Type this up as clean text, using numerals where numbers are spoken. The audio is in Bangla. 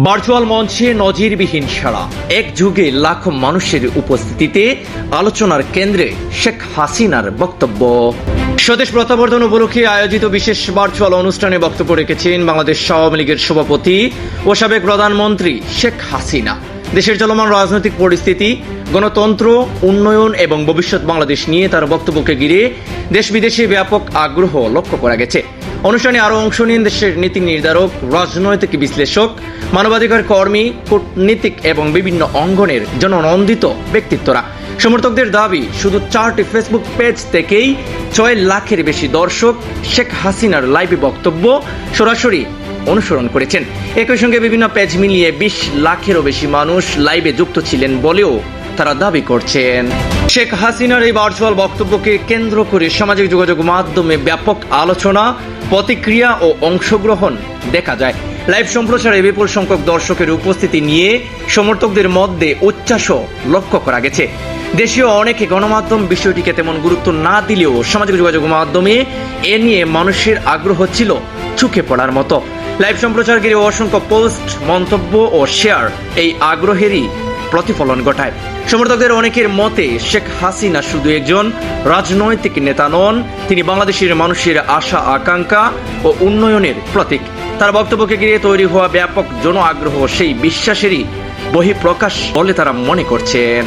ভার্চুয়াল মঞ্চে নজিরবিহীন সাড়া, এক যুগে লাখো মানুষের উপস্থিতিতে আলোচনার কেন্দ্রে শেখ হাসিনার বক্তব্য। স্বদেশ প্রত্যাবর্তন উপলক্ষে আয়োজিত বিশেষ ভার্চুয়াল অনুষ্ঠানে বক্তব্য রেখেছেন বাংলাদেশ আওয়ামী লীগের সভাপতি ও সাবেক প্রধানমন্ত্রী শেখ হাসিনা। দেশের চলমান রাজনৈতিক পরিস্থিতি, গণতন্ত্র, উন্নয়ন এবং ভবিষ্যৎ বাংলাদেশ নিয়ে তার বক্তব্যকে ঘিরে দেশ বিদেশে ব্যাপক আগ্রহ লক্ষ্য করা গেছে। অনুষ্ঠানে আরও অংশ নেন দেশের নীতি নির্ধারক, রাজনৈতিক বিশ্লেষক, মানবাধিকার কর্মী, কূটনীতিক এবং বিভিন্ন অঙ্গনের জননন্দিত ব্যক্তিত্বরা। সমর্থকদের দাবি, শুধু 4টি ফেসবুক পেজ থেকেই 6 লাখের বেশি দর্শক শেখ হাসিনার লাইভে বক্তব্য সরাসরি অনুসরণ করেছেন। একই সঙ্গে বিভিন্ন পেজ মিলিয়ে 20 লাখেরও বেশি মানুষ লাইভে যুক্ত ছিলেন বলেও তারা দাবি করছেন। শেখ হাসিনার এই ভার্চুয়াল বক্তব্যকে কেন্দ্র করে সামাজিক যোগাযোগ মাধ্যমে ব্যাপক আলোচনা, প্রতিক্রিয়া ও অংশগ্রহণ দেখা যায়। লাইভ সম্প্রচারে বিপুল সংখ্যক দর্শকের উপস্থিতি নিয়ে সমর্থকদের মধ্যে উচ্ছ্বাসও লক্ষ্য করা গেছে। দেশীয় অনেকে গণমাধ্যম বিষয়টিকে তেমন গুরুত্ব না দিলেও সামাজিক যোগাযোগ মাধ্যমে এ নিয়ে মানুষের আগ্রহ ছিল চোখে পড়ার মতো। লাইভ সম্প্রচার ঘিরে অসংখ্য পোস্ট, মন্তব্য ও শেয়ার এই আগ্রহেরই প্রতিফলন ঘটায়। সমর্থকদের অনেকের মতে শেখ হাসিনা শুধু একজন রাজনৈতিক নেতা নন, তিনি বাংলাদেশের মানুষের আশা, আকাঙ্ক্ষা ও উন্নয়নের প্রতীক। তার বক্তব্যকে ঘিরে তৈরি হওয়া ব্যাপক জন আগ্রহ সেই বিশ্বাসেরই বহিঃপ্রকাশ বলে তারা মনে করছেন।